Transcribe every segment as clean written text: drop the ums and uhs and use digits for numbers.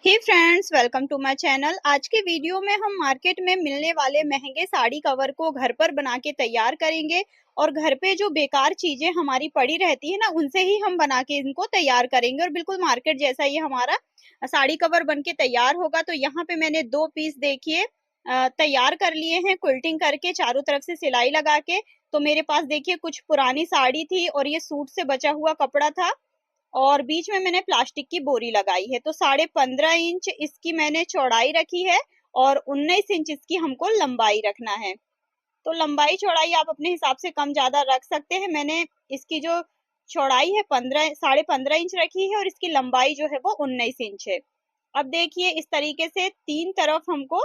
Hey friends, welcome to my channel. आज के video में हम मार्केट में मिलने वाले महंगे साड़ी कवर को घर पर बना के तैयार करेंगे और घर पे जो बेकार चीजें हमारी पड़ी रहती है ना, उनसे ही हम बना के इनको तैयार करेंगे और बिल्कुल मार्केट जैसा ये हमारा साड़ी कवर बन के तैयार होगा। तो यहाँ पे मैंने 2 पीस देखिए तैयार कर लिए हैं क्विल्टिंग करके, चारों तरफ से सिलाई लगा के। तो मेरे पास देखिए कुछ पुरानी साड़ी थी और ये सूट से बचा हुआ कपड़ा था और बीच में मैंने प्लास्टिक की बोरी लगाई है। तो 15.5 इंच इसकी मैंने चौड़ाई रखी है और 19 इंच इसकी हमको लंबाई रखना है। तो लंबाई चौड़ाई आप अपने हिसाब से कम ज्यादा रख सकते हैं। मैंने इसकी जो चौड़ाई है 15.5 इंच रखी है और इसकी लंबाई जो है वो 19 इंच है। अब देखिए इस तरीके से तीन तरफ हमको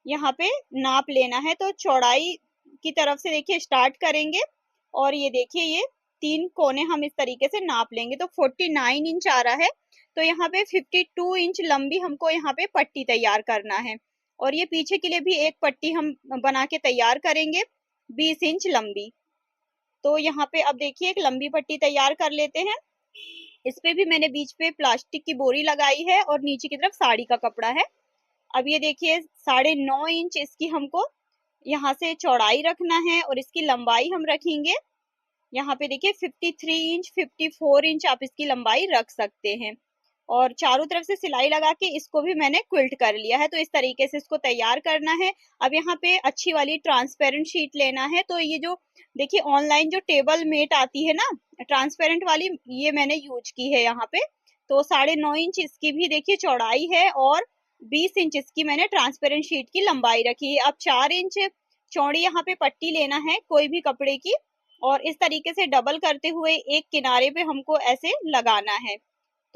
यहाँ पे नाप लेना है। तो चौड़ाई की तरफ से देखिए स्टार्ट करेंगे और ये देखिए ये तीन कोने हम इस तरीके से नाप लेंगे। तो 49 इंच आ रहा है। तो यहाँ पे 52 इंच लंबी हमको यहाँ पे पट्टी तैयार करना है और ये पीछे के लिए भी एक पट्टी हम बना के तैयार करेंगे 20 इंच लंबी। तो यहाँ पे अब देखिए एक लंबी पट्टी तैयार कर लेते हैं। इस पे भी मैंने बीच पे प्लास्टिक की बोरी लगाई है और नीचे की तरफ साड़ी का कपड़ा है। अब ये देखिए 9.5 इंच इसकी हमको यहाँ से चौड़ाई रखना है और इसकी लंबाई हम रखेंगे यहाँ पे देखिए 53 इंच, 54 इंच आप इसकी लंबाई रख सकते हैं। और चारों तरफ से सिलाई लगा के इसको भी मैंने क्विल्ट कर लिया है। तो इस तरीके से इसको तैयार करना है। अब यहाँ पे अच्छी वाली ट्रांसपेरेंट शीट लेना है। तो ये जो देखिए ऑनलाइन जो टेबल मेट आती है ना ट्रांसपेरेंट वाली, ये मैंने यूज की है यहाँ पे। तो 9.5 इंच इसकी भी देखिए चौड़ाई है और 20 इंच इसकी मैंने ट्रांसपेरेंट शीट की लंबाई रखी है। अब 4 इंच चौड़ी यहाँ पे पट्टी लेना है कोई भी कपड़े की और इस तरीके से डबल करते हुए एक किनारे पे हमको ऐसे लगाना है।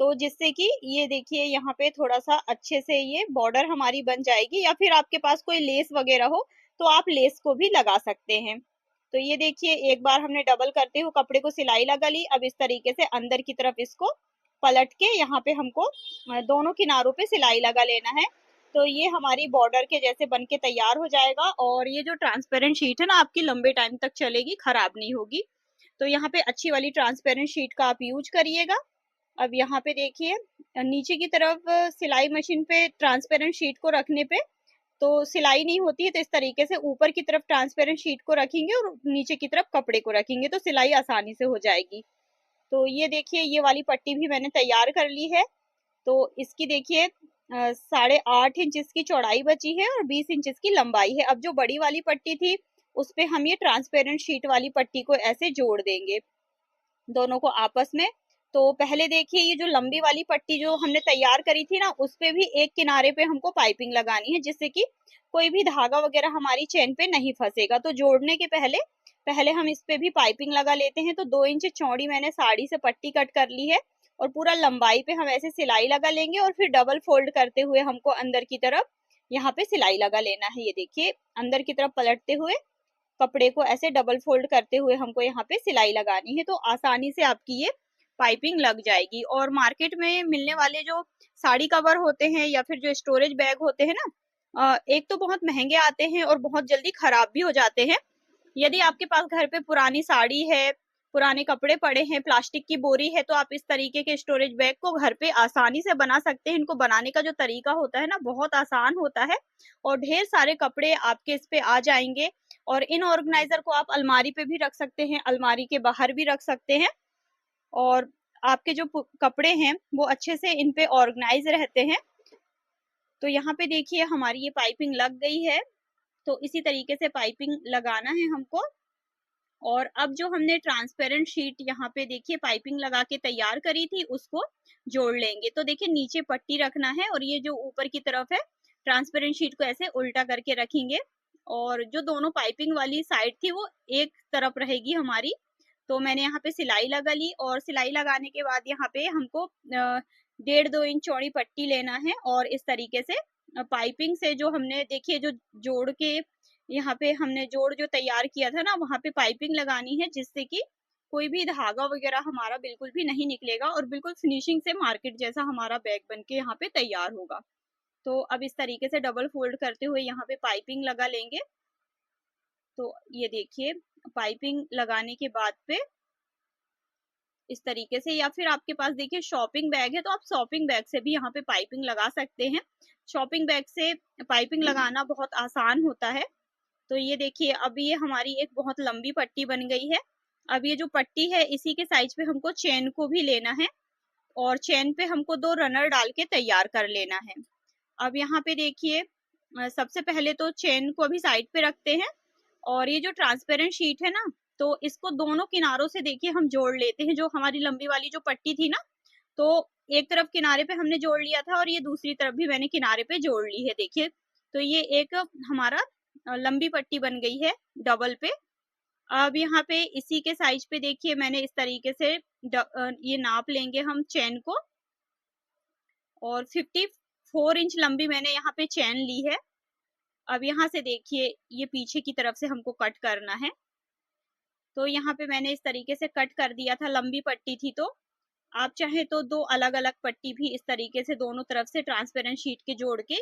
तो जिससे कि ये देखिए यहाँ पे थोड़ा सा अच्छे से ये बॉर्डर हमारी बन जाएगी, या फिर आपके पास कोई लेस वगैरह हो तो आप लेस को भी लगा सकते हैं। तो ये देखिए एक बार हमने डबल करते हुए कपड़े को सिलाई लगा ली। अब इस तरीके से अंदर की तरफ इसको पलट के यहाँ पे हमको दोनों किनारों पे सिलाई लगा लेना है। तो ये हमारी बॉर्डर के जैसे बन के तैयार हो जाएगा और ये जो ट्रांसपेरेंट शीट है ना आपकी लंबे टाइम तक चलेगी, खराब नहीं होगी। तो यहाँ पे अच्छी वाली ट्रांसपेरेंट शीट का आप यूज करिएगा। अब यहाँ पे देखिए नीचे की तरफ सिलाई मशीन पे ट्रांसपेरेंट शीट को रखने पे तो सिलाई नहीं होती है। तो इस तरीके से ऊपर की तरफ ट्रांसपेरेंट शीट को रखेंगे और नीचे की तरफ कपड़े को रखेंगे तो सिलाई आसानी से हो जाएगी। तो ये देखिए ये वाली पट्टी भी मैंने तैयार कर ली है। तो इसकी देखिए 8.5 इंच इसकी चौड़ाई बची है और 20 इंच इसकी लंबाई है। अब जो बड़ी वाली पट्टी थी उस पे हम ये ट्रांसपेरेंट शीट वाली पट्टी को ऐसे जोड़ देंगे दोनों को आपस में। तो पहले देखिए ये जो लंबी वाली पट्टी जो हमने तैयार करी थी ना, उस पे भी एक किनारे पे हमको पाइपिंग लगानी है जिससे कि कोई भी धागा वगैरह हमारी चेन पे नहीं फंसेगा। तो जोड़ने के पहले पहले हम इस पे भी पाइपिंग लगा लेते हैं। तो 2 इंच चौड़ी मैंने साड़ी से पट्टी कट कर ली है और पूरा लंबाई पे हम ऐसे सिलाई लगा लेंगे और फिर डबल फोल्ड करते हुए हमको अंदर की तरफ यहाँ पे सिलाई लगा लेना है। ये देखिए अंदर की तरफ पलटते हुए कपड़े को ऐसे डबल फोल्ड करते हुए हमको यहाँ पे सिलाई लगानी है। तो आसानी से आपकी ये पाइपिंग लग जाएगी। और मार्केट में मिलने वाले जो साड़ी कवर होते हैं या फिर जो स्टोरेज बैग होते हैं ना, एक तो बहुत महंगे आते हैं और बहुत जल्दी खराब भी हो जाते हैं। यदि आपके पास घर पे पुरानी साड़ी है, पुराने कपड़े पड़े हैं, प्लास्टिक की बोरी है, तो आप इस तरीके के स्टोरेज बैग को घर पे आसानी से बना सकते हैं। इनको बनाने का जो तरीका होता है ना बहुत आसान होता है और ढेर सारे कपड़े आपके इस पे आ जाएंगे। और इन ऑर्गेनाइजर को आप अलमारी पे भी रख सकते हैं, अलमारी के बाहर भी रख सकते हैं और आपके जो कपड़े हैं वो अच्छे से इन पे ऑर्गेनाइज रहते हैं। तो यहाँ पे देखिए हमारी ये पाइपिंग लग गई है। तो इसी तरीके से पाइपिंग लगाना है हमको। और अब जो हमने ट्रांसपेरेंट शीट यहाँ पे देखिए पाइपिंग लगा के तैयार करी थी उसको जोड़ लेंगे। तो देखिए नीचे पट्टी रखना है और ये जो ऊपर की तरफ है ट्रांसपेरेंट शीट को ऐसे उल्टा करके रखेंगे और जो दोनों पाइपिंग वाली साइड थी वो एक तरफ रहेगी हमारी। तो मैंने यहाँ पे सिलाई लगा ली और सिलाई लगाने के बाद यहाँ पे हमको 1.5-2 इंच चौड़ी पट्टी लेना है और इस तरीके से पाइपिंग से जो हमने देखिए जो जोड़ के यहाँ पे हमने जोड़ जो तैयार किया था ना वहां पे पाइपिंग लगानी है जिससे कि कोई भी धागा वगैरह हमारा बिल्कुल भी नहीं निकलेगा और बिल्कुल फिनिशिंग से मार्केट जैसा हमारा बैग बन के यहाँ पे तैयार होगा। तो अब इस तरीके से डबल फोल्ड करते हुए यहाँ पे पाइपिंग लगा लेंगे। तो ये देखिए पाइपिंग लगाने के बाद पे इस तरीके से। या फिर आपके पास देखिए शॉपिंग बैग है तो आप शॉपिंग बैग से भी यहाँ पे पाइपिंग लगा सकते हैं। शॉपिंग बैग से पाइपिंग लगाना बहुत आसान होता है। तो ये देखिए अब ये हमारी एक बहुत लंबी पट्टी बन गई है। अब ये जो पट्टी है इसी के साइज पे हमको चेन को भी लेना है और चेन पे हमको 2 रनर डाल के तैयार कर लेना है। अब यहाँ पे देखिए सबसे पहले तो चेन को अभी साइड पे रखते हैं और ये जो ट्रांसपेरेंट शीट है ना, तो इसको दोनों किनारों से देखिए हम जोड़ लेते हैं। जो हमारी लंबी वाली जो पट्टी थी ना, तो एक तरफ किनारे पे हमने जोड़ लिया था और ये दूसरी तरफ भी मैंने किनारे पे जोड़ ली है देखिए। तो ये एक हमारा लंबी पट्टी बन गई है डबल पे। अब यहाँ पे इसी के साइज पे देखिए मैंने इस तरीके से ये नाप लेंगे हम चेन को और 54 इंच लंबी मैंने यहाँ पे चेन ली है। अब यहाँ से देखिए ये पीछे की तरफ से हमको कट करना है। तो यहाँ पे मैंने इस तरीके से कट कर दिया था, लंबी पट्टी थी। तो आप चाहे तो 2 अलग-अलग पट्टी भी इस तरीके से दोनों तरफ से ट्रांसपेरेंट शीट के जोड़ के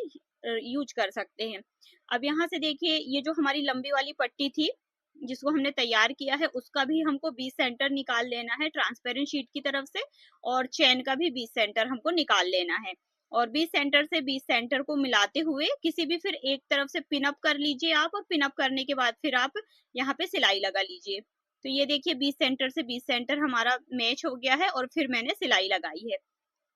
यूज कर सकते हैं। अब यहाँ से देखिए ये जो हमारी लंबी वाली पट्टी थी जिसको हमने तैयार किया है उसका भी हमको 20 सेंटर निकाल लेना है ट्रांसपेरेंट शीट की तरफ से और चेन का भी 20 सेंटर हमको निकाल लेना है। और 20 सेंटर से 20 सेंटर को मिलाते हुए किसी भी फिर एक तरफ से पिन अप कर लीजिए आप, और पिन अप करने के बाद फिर आप यहाँ पे सिलाई लगा लीजिए। तो ये देखिए 20 सेंटर से 20 सेंटर हमारा मैच हो गया है और फिर मैंने सिलाई लगाई है।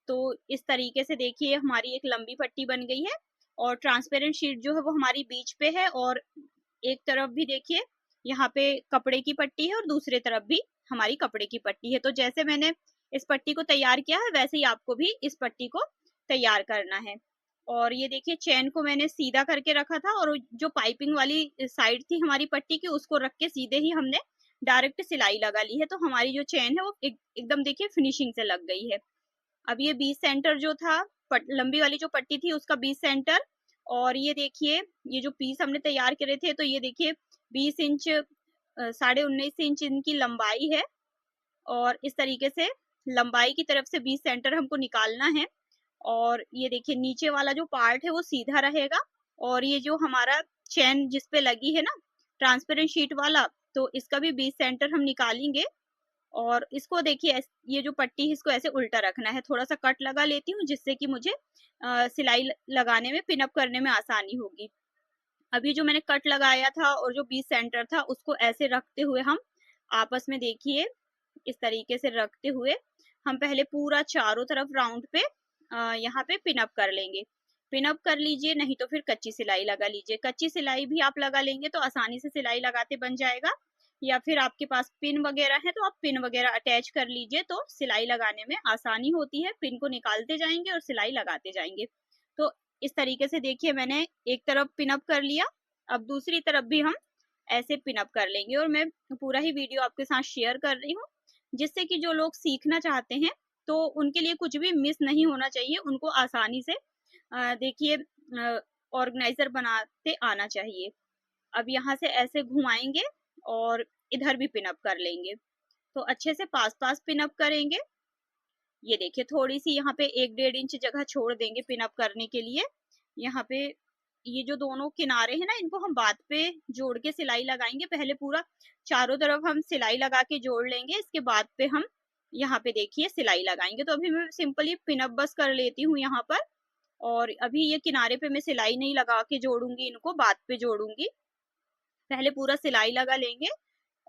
तो इस तरीके से देखिए हमारी एक लंबी पट्टी बन गई है और ट्रांसपेरेंट शीट जो है वो हमारी बीच पे है और एक तरफ भी देखिए यहाँ पे कपड़े की पट्टी है और दूसरे तरफ भी हमारी कपड़े की पट्टी है। तो जैसे मैंने इस पट्टी को तैयार किया है वैसे ही आपको भी इस पट्टी को तैयार करना है। और ये देखिए चेन को मैंने सीधा करके रखा था और जो पाइपिंग वाली साइड थी हमारी पट्टी की उसको रख के सीधे ही हमने डायरेक्ट सिलाई लगा ली है। तो हमारी जो चेन है वो एकदम देखिए फिनिशिंग से लग गई है। अब ये 20 सेंटर जो था लंबी वाली जो पट्टी थी उसका 20 सेंटर, और ये देखिए ये जो पीस हमने तैयार करे थे तो ये देखिए 20 इंच 19.5 इंच इनकी लंबाई है और इस तरीके से लंबाई की तरफ से 20 सेंटर हमको निकालना है। और ये देखिए नीचे वाला जो पार्ट है वो सीधा रहेगा और ये जो हमारा चेन जिस पे लगी है ना ट्रांसपेरेंट शीट वाला, तो इसका भी 20 सेंटर हम निकालेंगे। और इसको देखिए ये जो पट्टी है इसको ऐसे उल्टा रखना है। थोड़ा सा कट लगा लेती हूँ जिससे कि मुझे सिलाई लगाने में पिन अप करने में आसानी होगी। अभी जो मैंने कट लगाया था और जो 20 सेंटर था उसको ऐसे रखते हुए हम आपस में देखिए इस तरीके से रखते हुए हम पहले पूरा चारों तरफ राउंड पे यहाँ पे पिन अप कर लेंगे। पिन अप कर लीजिए, नहीं तो फिर कच्ची सिलाई लगा लीजिए। कच्ची सिलाई भी आप लगा लेंगे तो आसानी से सिलाई लगाते बन जाएगा, या फिर आपके पास पिन वगैरह है तो आप पिन वगैरह अटैच कर लीजिए तो सिलाई लगाने में आसानी होती है। पिन को निकालते जाएंगे और सिलाई लगाते जाएंगे। तो इस तरीके से देखिए मैंने एक तरफ पिन अप कर लिया, अब दूसरी तरफ भी हम ऐसे पिन अप कर लेंगे। और मैं पूरा ही वीडियो आपके साथ शेयर कर रही हूँ जिससे कि जो लोग सीखना चाहते हैं तो उनके लिए कुछ भी मिस नहीं होना चाहिए, उनको आसानी से देखिए ऑर्गेनाइजर बनाते आना चाहिए। अब यहाँ से ऐसे घुमाएंगे और इधर भी पिन अप कर लेंगे। तो अच्छे से पास पास पिन अप करेंगे। ये देखिए थोड़ी सी यहाँ पे 1-1.5 इंच जगह छोड़ देंगे पिन अप करने के लिए। यहाँ पे ये जो दोनों किनारे हैं ना इनको हम बाद पे जोड़ के सिलाई लगाएंगे। पहले पूरा चारों तरफ हम सिलाई लगा के जोड़ लेंगे, इसके बाद पे हम यहाँ पे देखिए सिलाई लगाएंगे। तो अभी मैं सिंपली पिन अप बस कर लेती हूँ यहाँ पर, और अभी ये किनारे पे मैं सिलाई नहीं लगा के जोड़ूंगी, इनको बाद पे जोड़ूंगी। पहले पूरा सिलाई लगा लेंगे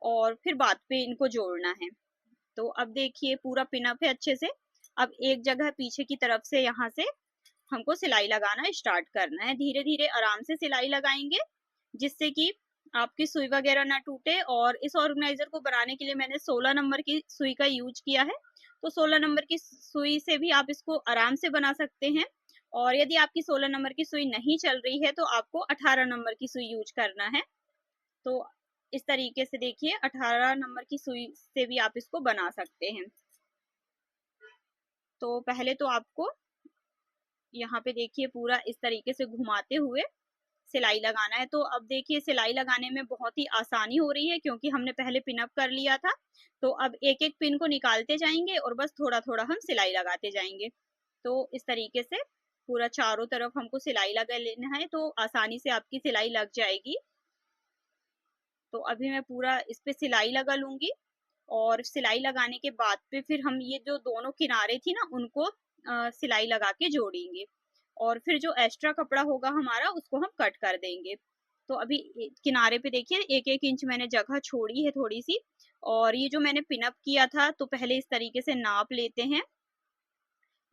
और फिर बाद पे इनको जोड़ना है। तो अब देखिए पूरा पिन अप है अच्छे से। अब एक जगह पीछे की तरफ से यहाँ से हमको सिलाई लगाना स्टार्ट करना है। धीरे धीरे आराम से सिलाई लगाएंगे जिससे कि आपकी सुई वगैरह ना टूटे। और इस ऑर्गेनाइजर को बनाने के लिए मैंने 16 नंबर की सुई का यूज किया है। तो 16 नंबर की सुई से भी आप इसको आराम से बना सकते हैं। और यदि आपकी 16 नंबर की सुई नहीं चल रही है तो आपको 18 नंबर की सुई यूज करना है। तो इस तरीके से देखिए 18 नंबर की सुई से भी आप इसको बना सकते हैं। तो पहले तो आपको यहाँ पे देखिए पूरा इस तरीके से घुमाते हुए सिलाई लगाना है। तो अब देखिए सिलाई लगाने में बहुत ही आसानी हो रही है क्योंकि हमने पहले पिन अप कर लिया था। तो अब एक एक पिन को निकालते जाएंगे और बस थोड़ा थोड़ा हम सिलाई लगाते जाएंगे। तो इस तरीके से पूरा चारों तरफ हमको सिलाई लगा लेना है तो आसानी से आपकी सिलाई लग जाएगी। तो अभी मैं पूरा इस पे सिलाई लगा लूंगी और सिलाई लगाने के बाद पे फिर हम ये जो दोनों किनारे थी ना उनको सिलाई लगा के जोड़ेंगे, और फिर जो एक्स्ट्रा कपड़ा होगा हमारा उसको हम कट कर देंगे। तो अभी किनारे पे देखिए 1-1 इंच मैंने जगह छोड़ी है थोड़ी सी। और ये जो मैंने पिनअप किया था तो पहले इस तरीके से नाप लेते हैं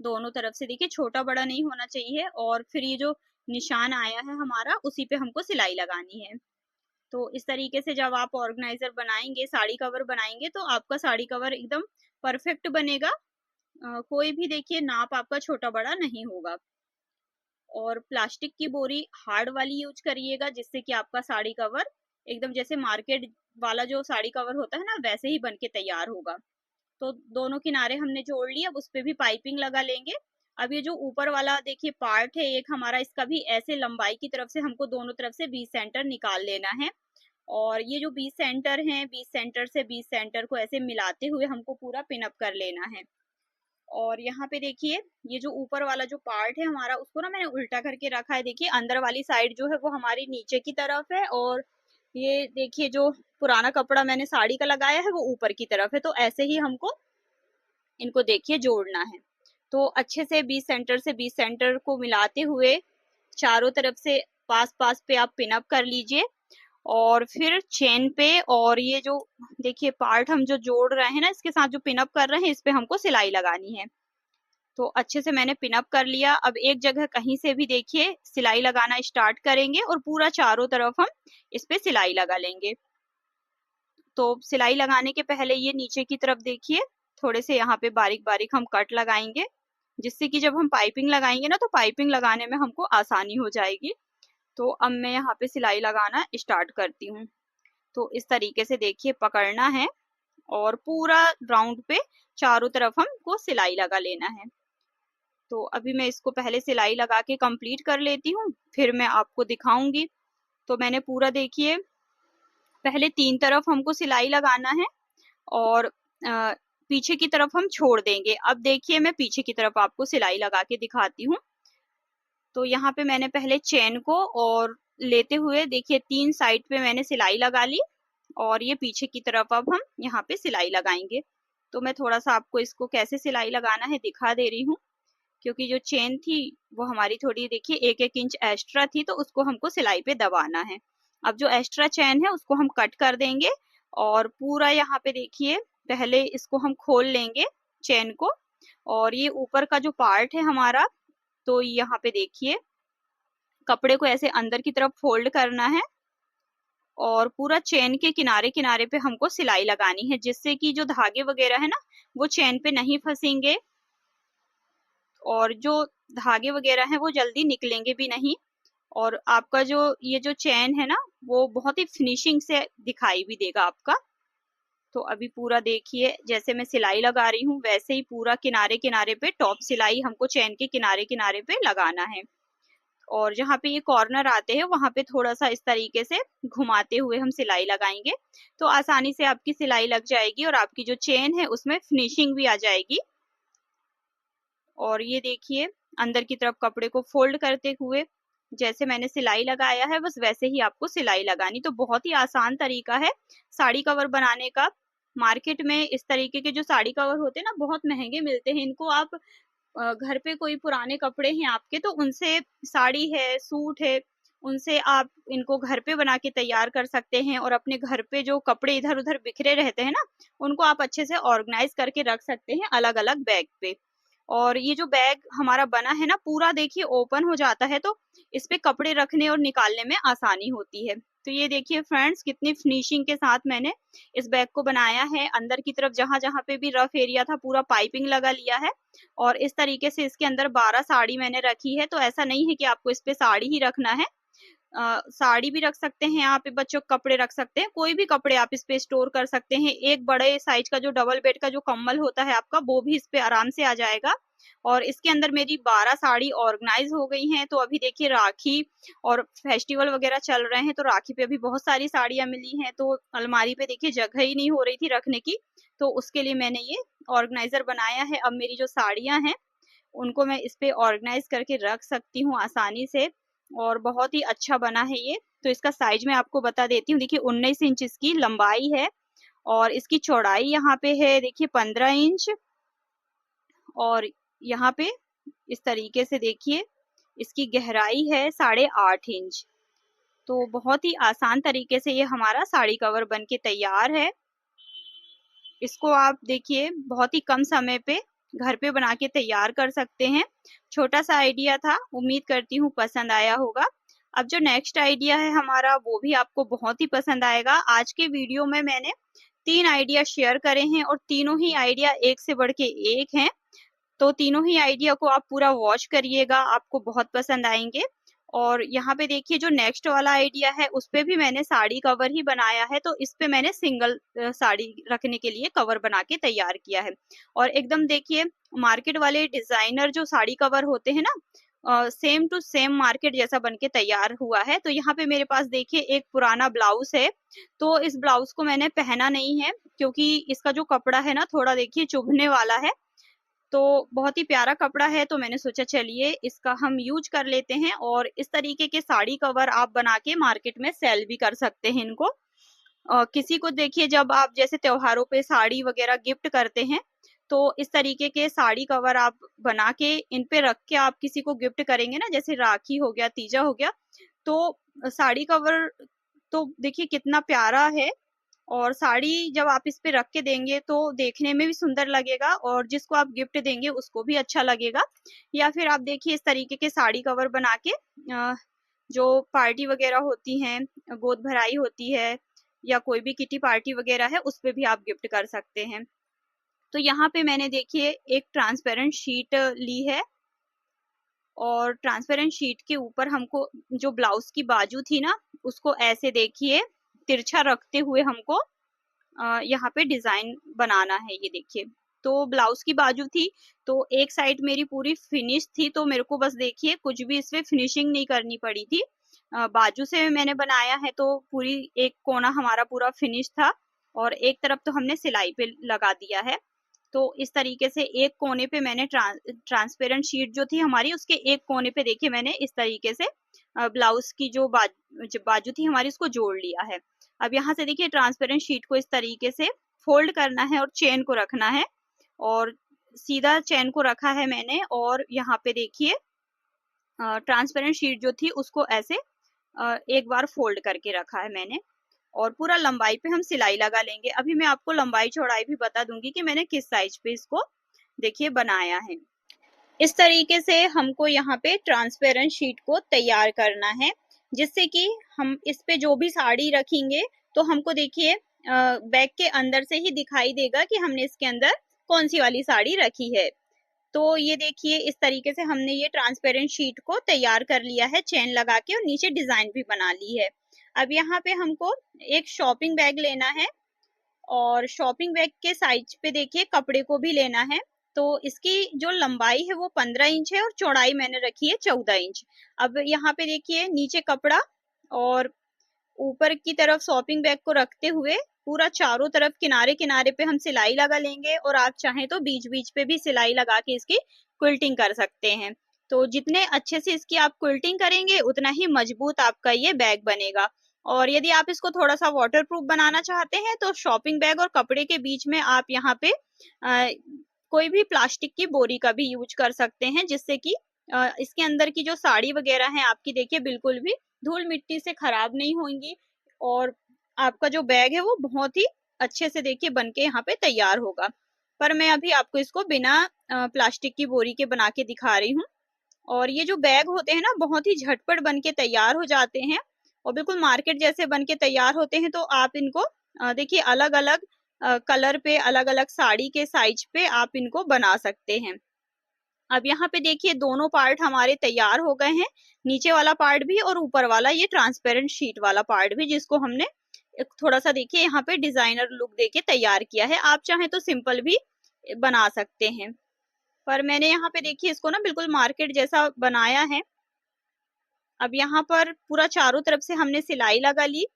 दोनों तरफ से, देखिए छोटा बड़ा नहीं होना चाहिए। और फिर ये जो निशान आया है हमारा उसी पे हमको सिलाई लगानी है। तो इस तरीके से जब आप ऑर्गेनाइजर बनाएंगे, साड़ी कवर बनाएंगे, तो आपका साड़ी कवर एकदम परफेक्ट बनेगा। कोई भी देखिए नाप आपका छोटा बड़ा नहीं होगा। और प्लास्टिक की बोरी हार्ड वाली यूज करिएगा, जिससे कि आपका साड़ी कवर एकदम जैसे मार्केट वाला जो साड़ी कवर होता है ना वैसे ही बन के तैयार होगा। तो दोनों किनारे हमने जोड़ लिए, अब उस पे भी पाइपिंग लगा लेंगे। अब ये जो ऊपर वाला देखिए पार्ट है एक हमारा, इसका भी ऐसे लंबाई की तरफ से हमको दोनों तरफ से 20 सेंटर निकाल लेना है। और ये जो 20 सेंटर हैं, 20 सेंटर से 20 सेंटर को ऐसे मिलाते हुए हमको पूरा पिनअप कर लेना है। और यहाँ पे देखिए ये जो ऊपर वाला जो पार्ट है हमारा, उसको ना मैंने उल्टा करके रखा है। देखिए अंदर वाली साइड जो है वो हमारी नीचे की तरफ है, और ये देखिए जो पुराना कपड़ा मैंने साड़ी का लगाया है वो ऊपर की तरफ है। तो ऐसे ही हमको इनको देखिए जोड़ना है। तो अच्छे से 20 सेंटर से 20 सेंटर को मिलाते हुए चारों तरफ से पास पास पे आप पिन अप कर लीजिए। और फिर चेन पे, और ये जो देखिए पार्ट हम जो जोड़ रहे हैं ना इसके साथ जो पिन अप कर रहे हैं, इस पे हमको सिलाई लगानी है। तो अच्छे से मैंने पिन अप कर लिया। अब एक जगह कहीं से भी देखिए सिलाई लगाना स्टार्ट करेंगे और पूरा चारों तरफ हम इस पे सिलाई लगा लेंगे। तो सिलाई लगाने के पहले ये नीचे की तरफ देखिए थोड़े से यहाँ पे बारीक बारीक हम कट लगाएंगे, जिससे कि जब हम पाइपिंग लगाएंगे ना तो पाइपिंग लगाने में हमको आसानी हो जाएगी। तो अब मैं यहाँ पे सिलाई लगाना स्टार्ट करती हूँ। तो इस तरीके से देखिए पकड़ना है और पूरा राउंड पे चारों तरफ हमको सिलाई लगा लेना है। तो अभी मैं इसको पहले सिलाई लगा के कंप्लीट कर लेती हूँ, फिर मैं आपको दिखाऊंगी। तो मैंने पूरा देखिए पहले 3 तरफ हमको सिलाई लगाना है, और पीछे की तरफ हम छोड़ देंगे। अब देखिए मैं पीछे की तरफ आपको सिलाई लगा के दिखाती हूँ। तो यहाँ पे मैंने पहले चेन को और लेते हुए देखिए 3 साइड पे मैंने सिलाई लगा ली, और ये पीछे की तरफ अब हम यहाँ पे सिलाई लगाएंगे। तो मैं थोड़ा सा आपको इसको कैसे सिलाई लगाना है दिखा दे रही हूँ, क्योंकि जो चेन थी वो हमारी थोड़ी देखिए 1-1 इंच एक्स्ट्रा थी, तो उसको हमको सिलाई पे दबाना है। अब जो एक्स्ट्रा चेन है उसको हम कट कर देंगे, और पूरा यहाँ पे देखिए पहले इसको हम खोल लेंगे चेन को। और ये ऊपर का जो पार्ट है हमारा, तो यहाँ पे देखिए कपड़े को ऐसे अंदर की तरफ फोल्ड करना है, और पूरा चेन के किनारे किनारे पे हमको सिलाई लगानी है, जिससे कि जो धागे वगैरह है ना वो चेन पे नहीं फंसेंगे, और जो धागे वगैरह हैं वो जल्दी निकलेंगे भी नहीं। और आपका जो ये जो चेन है ना वो बहुत ही फिनिशिंग से दिखाई भी देगा आपका। तो अभी पूरा देखिए जैसे मैं सिलाई लगा रही हूँ वैसे ही पूरा किनारे किनारे पे टॉप सिलाई हमको चेन के किनारे किनारे पे लगाना है। और जहाँ पे ये कॉर्नर आते हैं वहां पे थोड़ा सा इस तरीके से घुमाते हुए हम सिलाई लगाएंगे, तो आसानी से आपकी सिलाई लग जाएगी और आपकी जो चेन है उसमें फिनिशिंग भी आ जाएगी। और ये देखिए अंदर की तरफ कपड़े को फोल्ड करते हुए जैसे मैंने सिलाई लगाया है बस वैसे ही आपको सिलाई लगानी। तो बहुत ही आसान तरीका है साड़ी कवर बनाने का। मार्केट में इस तरीके के जो साड़ी कवर होते हैं ना बहुत महंगे मिलते हैं। इनको आप घर पे कोई पुराने कपड़े हैं आपके तो उनसे, साड़ी है, सूट है, उनसे आप इनको घर पे बना के तैयार कर सकते हैं। और अपने घर पे जो कपड़े इधर उधर बिखरे रहते हैं ना उनको आप अच्छे से ऑर्गेनाइज करके रख सकते हैं अलग अलग बैग पे। और ये जो बैग हमारा बना है ना पूरा देखिए ओपन हो जाता है, तो इस पे कपड़े रखने और निकालने में आसानी होती है। तो ये देखिए फ्रेंड्स कितनी फिनिशिंग के साथ मैंने इस बैग को बनाया है। अंदर की तरफ जहां जहां पे भी रफ एरिया था पूरा पाइपिंग लगा लिया है, और इस तरीके से इसके अंदर 12 साड़ी मैंने रखी है। तो ऐसा नहीं है कि आपको इस पे साड़ी ही रखना है, साड़ी भी रख सकते हैं, यहाँ पे बच्चों के कपड़े रख सकते हैं, कोई भी कपड़े आप इस पे स्टोर कर सकते हैं। एक बड़े साइज का जो डबल बेड का जो कम्बल होता है आपका वो भी इस पे आराम से आ जाएगा। और इसके अंदर मेरी 12 साड़ी ऑर्गेनाइज हो गई हैं। तो अभी देखिए राखी और फेस्टिवल वगैरह चल रहे हैं, तो राखी पे अभी बहुत सारी साड़ियां मिली हैं, तो अलमारी पे देखिए जगह ही नहीं हो रही थी रखने की, तो उसके लिए मैंने ये ऑर्गेनाइजर बनाया है। अब मेरी जो साड़ियां हैं उनको मैं इस पे ऑर्गेनाइज करके रख सकती हूँ आसानी से, और बहुत ही अच्छा बना है ये। तो इसका साइज मैं आपको बता देती हूँ, देखिए 19 इंच इसकी लंबाई है, और इसकी चौड़ाई यहाँ पे है देखिए 15 इंच, और यहाँ पे इस तरीके से देखिए इसकी गहराई है 8.5 इंच। तो बहुत ही आसान तरीके से ये हमारा साड़ी कवर बन के तैयार है। इसको आप देखिए बहुत ही कम समय पे घर पे बना के तैयार कर सकते हैं। छोटा सा आइडिया था, उम्मीद करती हूँ पसंद आया होगा। अब जो नेक्स्ट आइडिया है हमारा, वो भी आपको बहुत ही पसंद आएगा। आज के वीडियो में मैंने 3 आइडिया शेयर करे हैं और तीनों ही आइडिया एक से बढ़ के एक हैं। तो तीनों ही आइडिया को आप पूरा वॉच करिएगा, आपको बहुत पसंद आएंगे। और यहाँ पे देखिए जो नेक्स्ट वाला आइडिया है उस पे भी मैंने साड़ी कवर ही बनाया है, तो इस पे मैंने सिंगल साड़ी रखने के लिए कवर बना के तैयार किया है। और एकदम देखिए मार्केट वाले डिजाइनर जो साड़ी कवर होते हैं ना, सेम टू सेम मार्केट जैसा बन के तैयार हुआ है। तो यहाँ पे मेरे पास देखिए एक पुराना ब्लाउज है, तो इस ब्लाउज को मैंने पहना नहीं है क्योंकि इसका जो कपड़ा है ना थोड़ा देखिए चुभने वाला है। तो बहुत ही प्यारा कपड़ा है, तो मैंने सोचा चलिए इसका हम यूज कर लेते हैं। और इस तरीके के साड़ी कवर आप बना के मार्केट में सेल भी कर सकते हैं इनको। किसी को देखिए जब आप जैसे त्योहारों पे साड़ी वगैरह गिफ्ट करते हैं, तो इस तरीके के साड़ी कवर आप बना के इन पे रख के आप किसी को गिफ्ट करेंगे ना, जैसे राखी हो गया, तीजा हो गया, तो साड़ी कवर तो देखिए कितना प्यारा है। और साड़ी जब आप इस पे रख के देंगे तो देखने में भी सुंदर लगेगा और जिसको आप गिफ्ट देंगे उसको भी अच्छा लगेगा। या फिर आप देखिए इस तरीके के साड़ी कवर बना के जो पार्टी वगैरह होती हैं, गोद भराई होती है या कोई भी किटी पार्टी वगैरह है, उस पे भी आप गिफ्ट कर सकते हैं। तो यहाँ पे मैंने देखिए एक ट्रांसपेरेंट शीट ली है और ट्रांसपेरेंट शीट के ऊपर हमको जो ब्लाउज की बाजू थी ना, उसको ऐसे देखिए तिरछा रखते हुए हमको यहाँ पे डिजाइन बनाना है। ये देखिए, तो ब्लाउज की बाजू थी तो एक साइड मेरी पूरी फिनिश थी, तो मेरे को बस देखिए कुछ भी इसमें फिनिशिंग नहीं करनी पड़ी थी। बाजू से मैंने बनाया है तो पूरी एक कोना हमारा पूरा फिनिश था और एक तरफ तो हमने सिलाई पे लगा दिया है। तो इस तरीके से एक कोने पे मैंने ट्रांसपेरेंट शीट जो थी हमारी, उसके एक कोने पे देखिए मैंने इस तरीके से ब्लाउज की जो बाजू थी हमारी, उसको जोड़ लिया है। अब यहाँ से देखिए ट्रांसपेरेंट शीट को इस तरीके से फोल्ड करना है और चेन को रखना है, और सीधा चेन को रखा है मैंने। और यहाँ पे देखिए ट्रांसपेरेंट शीट जो थी उसको ऐसे एक बार फोल्ड करके रखा है मैंने, और पूरा लंबाई पे हम सिलाई लगा लेंगे। अभी मैं आपको लंबाई चौड़ाई भी बता दूंगी कि मैंने किस साइज पे इसको देखिए बनाया है। इस तरीके से हमको यहाँ पे ट्रांसपेरेंट शीट को तैयार करना है, जिससे कि हम इस पे जो भी साड़ी रखेंगे तो हमको देखिए बैग के अंदर से ही दिखाई देगा कि हमने इसके अंदर कौन सी वाली साड़ी रखी है। तो ये देखिए इस तरीके से हमने ये ट्रांसपेरेंट शीट को तैयार कर लिया है चेन लगा के, और नीचे डिजाइन भी बना ली है। अब यहाँ पे हमको एक शॉपिंग बैग लेना है और शॉपिंग बैग के साइज पे देखिए कपड़े को भी लेना है। तो इसकी जो लंबाई है वो 15 इंच है और चौड़ाई मैंने रखी है 14 इंच। अब यहाँ पे देखिए नीचे कपड़ा और ऊपर की तरफ शॉपिंग बैग को रखते हुए पूरा चारों तरफ किनारे किनारे पे हम सिलाई लगा लेंगे, और आप चाहें तो बीच बीच पे भी सिलाई लगा के इसकी क्विल्टिंग कर सकते हैं। तो जितने अच्छे से इसकी आप क्विल्टिंग करेंगे उतना ही मजबूत आपका ये बैग बनेगा। और यदि आप इसको थोड़ा सा वाटरप्रूफ बनाना चाहते हैं तो शॉपिंग बैग और कपड़े के बीच में आप यहाँ पे कोई भी प्लास्टिक की बोरी का भी यूज कर सकते हैं, जिससे कि इसके अंदर की जो साड़ी वगैरह है आपकी देखिए बिल्कुल भी धूल मिट्टी से खराब नहीं होंगी, और आपका जो बैग है वो बहुत ही अच्छे से देखिए बन के यहाँ पे तैयार होगा। पर मैं अभी आपको इसको बिना प्लास्टिक की बोरी के बना के दिखा रही हूँ। और ये जो बैग होते हैं ना बहुत ही झटपट बन के तैयार हो जाते हैं और बिल्कुल मार्केट जैसे बन के तैयार होते हैं। तो आप इनको देखिए अलग अलग कलर पे, अलग अलग साड़ी के साइज पे आप इनको बना सकते हैं। अब यहाँ पे देखिए दोनों पार्ट हमारे तैयार हो गए हैं, नीचे वाला पार्ट भी और ऊपर वाला ये ट्रांसपेरेंट शीट वाला पार्ट भी, जिसको हमने एक थोड़ा सा देखिए यहाँ पे डिजाइनर लुक देके तैयार किया है। आप चाहें तो सिंपल भी बना सकते हैं, पर मैंने यहाँ पे देखिए इसको ना बिल्कुल मार्केट जैसा बनाया है। अब यहाँ पर पूरा चारों तरफ से हमने सिलाई लगा ली,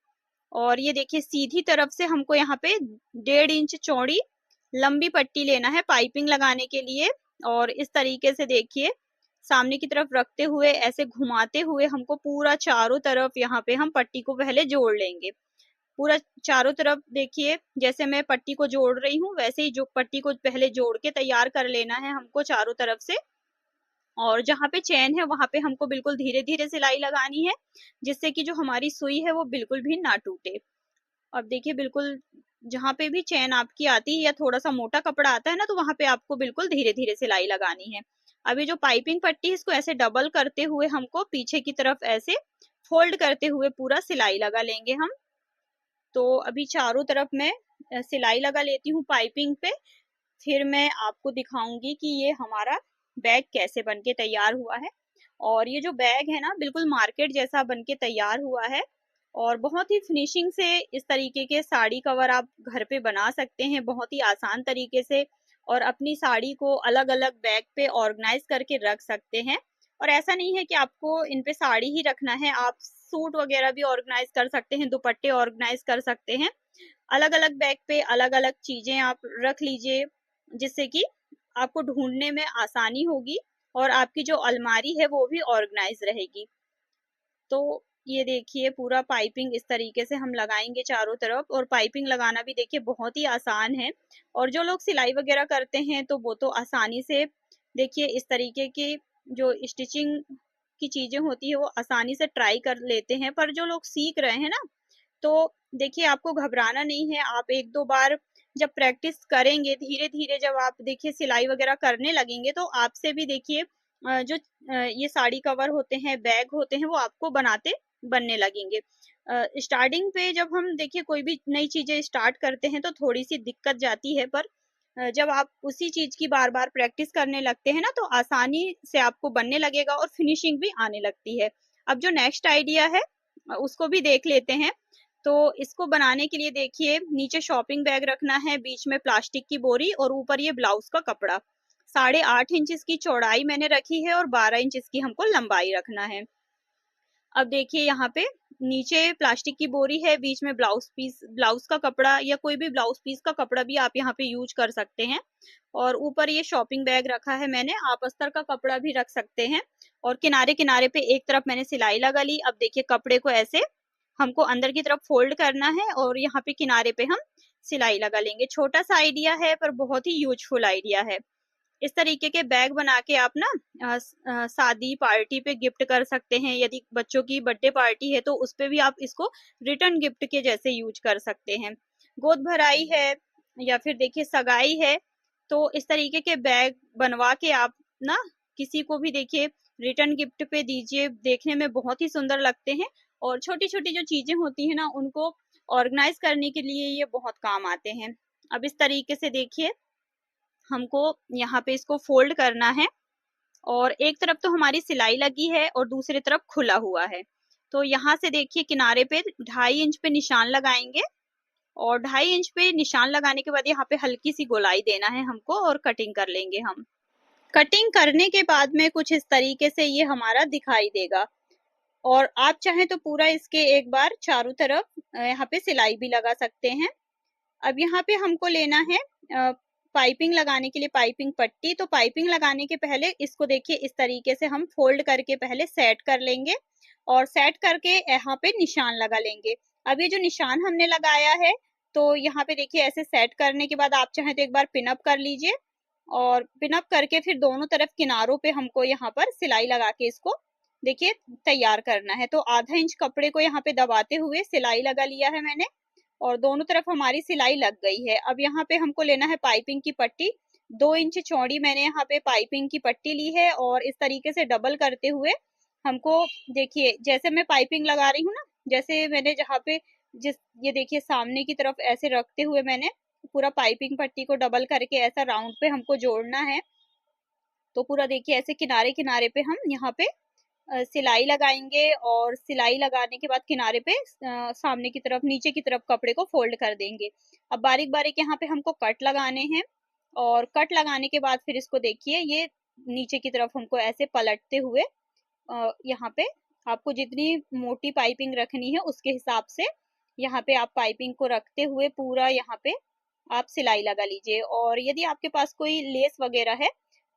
और ये देखिए सीधी तरफ से हमको यहाँ पे 1.5 इंच चौड़ी लंबी पट्टी लेना है पाइपिंग लगाने के लिए। और इस तरीके से देखिए सामने की तरफ रखते हुए ऐसे घुमाते हुए हमको पूरा चारों तरफ यहाँ पे हम पट्टी को पहले जोड़ लेंगे। पूरा चारों तरफ देखिए, जैसे मैं पट्टी को जोड़ रही हूँ वैसे ही जो पट्टी को पहले जोड़ के तैयार कर लेना है हमको चारों तरफ से। और जहाँ पे चैन है वहां पे हमको बिल्कुल धीरे धीरे सिलाई लगानी है, जिससे कि जो हमारी सुई है वो बिल्कुल भी ना टूटे। अब देखिए बिल्कुल जहाँ पे भी चैन आपकी आती है या थोड़ा सा मोटा कपड़ा आता है ना, तो वहां पे आपको बिल्कुल धीरे धीरे सिलाई लगानी है। अभी जो पाइपिंग पट्टी है इसको ऐसे डबल करते हुए हमको पीछे की तरफ ऐसे फोल्ड करते हुए पूरा सिलाई लगा लेंगे हम। तो अभी चारों तरफ मैं सिलाई लगा लेती हूँ पाइपिंग पे, फिर मैं आपको दिखाऊंगी कि ये हमारा बैग कैसे बनके तैयार हुआ है। और ये जो बैग है ना बिल्कुल मार्केट जैसा बनके तैयार हुआ है, और बहुत ही फिनिशिंग से इस तरीके के साड़ी कवर आप घर पे बना सकते हैं बहुत ही आसान तरीके से, और अपनी साड़ी को अलग अलग बैग पे ऑर्गेनाइज करके रख सकते हैं। और ऐसा नहीं है कि आपको इन पे साड़ी ही रखना है, आप सूट वगैरह भी ऑर्गेनाइज कर सकते हैं, दुपट्टे ऑर्गेनाइज कर सकते हैं। अलग अलग बैग पे अलग अलग चीजें आप रख लीजिए, जिससे कि आपको ढूंढने में आसानी होगी और आपकी जो अलमारी है वो भी ऑर्गेनाइज रहेगी। तो ये देखिए पूरा पाइपिंग इस तरीके से हम लगाएंगे चारों तरफ, और पाइपिंग लगाना भी देखिए बहुत ही आसान है। और जो लोग सिलाई वगैरह करते हैं तो वो तो आसानी से देखिए इस तरीके की जो स्टिचिंग की चीजें होती है वो आसानी से ट्राई कर लेते हैं, पर जो लोग सीख रहे हैं ना, तो देखिए आपको घबराना नहीं है। आप एक दो बार जब प्रैक्टिस करेंगे धीरे धीरे, जब आप देखिए सिलाई वगैरह करने लगेंगे तो आपसे भी देखिए जो ये साड़ी कवर होते हैं, बैग होते हैं, वो आपको बनाते बनने लगेंगे। स्टार्टिंग पे जब हम देखिए कोई भी नई चीजें स्टार्ट करते हैं तो थोड़ी सी दिक्कत जाती है, पर जब आप उसी चीज की बार बार प्रैक्टिस करने लगते हैं ना तो आसानी से आपको बनने लगेगा और फिनिशिंग भी आने लगती है। अब जो नेक्स्ट आइडिया है उसको भी देख लेते हैं। तो इसको बनाने के लिए देखिए नीचे शॉपिंग बैग रखना है, बीच में प्लास्टिक की बोरी, और ऊपर ये ब्लाउज का कपड़ा। 8.5 इंच की चौड़ाई मैंने रखी है और 12 इंच की हमको लंबाई रखना है। अब देखिए यहाँ पे नीचे प्लास्टिक की बोरी है, बीच में ब्लाउज पीस, ब्लाउज का कपड़ा या कोई भी ब्लाउज पीस का कपड़ा भी आप यहाँ पे यूज कर सकते हैं। और ऊपर ये शॉपिंग बैग रखा है मैंने, आप अस्तर का कपड़ा भी रख सकते हैं। और किनारे किनारे पे एक तरफ मैंने सिलाई लगा ली। अब देखिए कपड़े को ऐसे हमको अंदर की तरफ फोल्ड करना है और यहाँ पे किनारे पे हम सिलाई लगा लेंगे। छोटा सा आइडिया है पर बहुत ही यूजफुल आइडिया है। इस तरीके के बैग बना के आप ना शादी पार्टी पे गिफ्ट कर सकते हैं। यदि बच्चों की बर्थडे पार्टी है तो उस पे भी आप इसको रिटर्न गिफ्ट के जैसे यूज कर सकते हैं। गोद भराई है या फिर देखिए सगाई है, तो इस तरीके के बैग बनवा के आप ना किसी को भी देखिए रिटर्न गिफ्ट पे दीजिए, देखने में बहुत ही सुंदर लगते हैं। और छोटी छोटी जो चीजें होती है ना उनको ऑर्गेनाइज करने के लिए ये बहुत काम आते हैं। अब इस तरीके से देखिए हमको यहाँ पे इसको फोल्ड करना है, और एक तरफ तो हमारी सिलाई लगी है और दूसरी तरफ खुला हुआ है। तो यहाँ से देखिए किनारे पे 2.5 इंच पे निशान लगाएंगे, और 2.5 इंच पे निशान लगाने के बाद यहाँ पे हल्की सी गोलाई देना है हमको और कटिंग कर लेंगे हम। कटिंग करने के बाद में कुछ इस तरीके से ये हमारा दिखाई देगा। और आप चाहें तो पूरा इसके एक बार चारों तरफ यहाँ पे सिलाई भी लगा सकते हैं। अब यहाँ पे हमको लेना है पाइपिंग लगाने के लिए पाइपिंग पट्टी। तो पाइपिंग लगाने के पहले इसको देखिए इस तरीके से हम फोल्ड करके पहले सेट कर लेंगे, और सेट करके यहाँ पे निशान लगा लेंगे। अब ये जो निशान हमने लगाया है, तो यहाँ पे देखिए ऐसे सेट करने के बाद आप चाहें तो एक बार पिनअप कर लीजिए, और पिनअप करके फिर दोनों तरफ किनारों पे हमको यहाँ पर सिलाई लगा के इसको देखिए तैयार करना है। तो 1/2 इंच कपड़े को यहाँ पे दबाते हुए सिलाई लगा लिया है मैंने, और दोनों तरफ हमारी सिलाई लग गई है। अब यहाँ पे हमको लेना है पाइपिंग की पट्टी। 2 इंच चौड़ी मैंने यहाँ पे पाइपिंग की पट्टी ली है, और इस तरीके से डबल करते हुए हमको देखिए जैसे मैं पाइपिंग लगा रही हूँ ना, जैसे मैंने जहाँ पे जिस ये देखिए सामने की तरफ ऐसे रखते हुए मैंने पूरा पाइपिंग पट्टी को डबल करके ऐसा राउंड पे हमको जोड़ना है। तो पूरा देखिए ऐसे किनारे किनारे पे हम यहाँ पे सिलाई लगाएंगे, और सिलाई लगाने के बाद किनारे पे सामने की तरफ नीचे की तरफ कपड़े को फोल्ड कर देंगे। अब बारीक बारीक यहाँ पे हमको कट लगाने हैं, और कट लगाने के बाद फिर इसको देखिए ये नीचे की तरफ हमको ऐसे पलटते हुए यहाँ पे आपको जितनी मोटी पाइपिंग रखनी है उसके हिसाब से यहाँ पे आप पाइपिंग को रखते हुए पूरा यहाँ पे आप सिलाई लगा लीजिए। और यदि आपके पास कोई लेस वगैरह है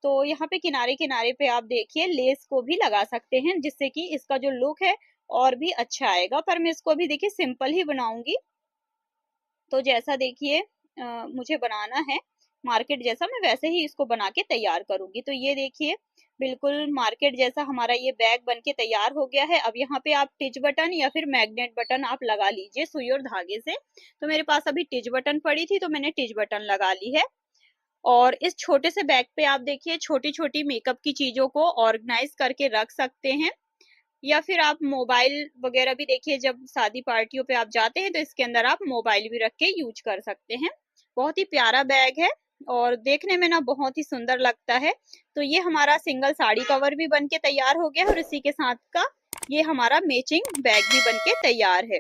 तो यहाँ पे किनारे किनारे पे आप देखिए लेस को भी लगा सकते हैं, जिससे कि इसका जो लुक है और भी अच्छा आएगा। पर मैं इसको भी देखिए सिंपल ही बनाऊंगी, तो जैसा देखिए मुझे बनाना है मार्केट जैसा, मैं वैसे ही इसको बना के तैयार करूंगी। तो ये देखिए बिल्कुल मार्केट जैसा हमारा ये बैग बन के तैयार हो गया है। अब यहाँ पे आप टिच बटन या फिर मैग्नेट बटन आप लगा लीजिए सुई और धागे से। तो मेरे पास अभी टिच बटन पड़ी थी तो मैंने टिच बटन लगा ली है। और इस छोटे से बैग पे आप देखिए छोटी छोटी मेकअप की चीजों को ऑर्गेनाइज करके रख सकते हैं, या फिर आप मोबाइल वगैरह भी देखिए जब शादी पार्टियों पे आप जाते हैं तो इसके अंदर आप मोबाइल भी रख के यूज कर सकते हैं। बहुत ही प्यारा बैग है और देखने में ना बहुत ही सुंदर लगता है। तो ये हमारा सिंगल साड़ी कवर भी बन के तैयार हो गया और इसी के साथ का ये हमारा मैचिंग बैग भी बन के तैयार है।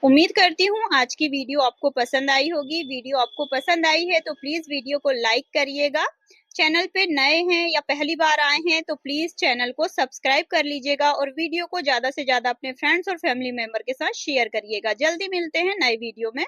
उम्मीद करती हूँ आज की वीडियो आपको पसंद आई होगी। वीडियो आपको पसंद आई है तो प्लीज वीडियो को लाइक करिएगा। चैनल पे नए हैं या पहली बार आए हैं तो प्लीज चैनल को सब्सक्राइब कर लीजिएगा और वीडियो को ज्यादा से ज्यादा अपने फ्रेंड्स और फैमिली मेंबर के साथ शेयर करिएगा। जल्दी मिलते हैं नए वीडियो में।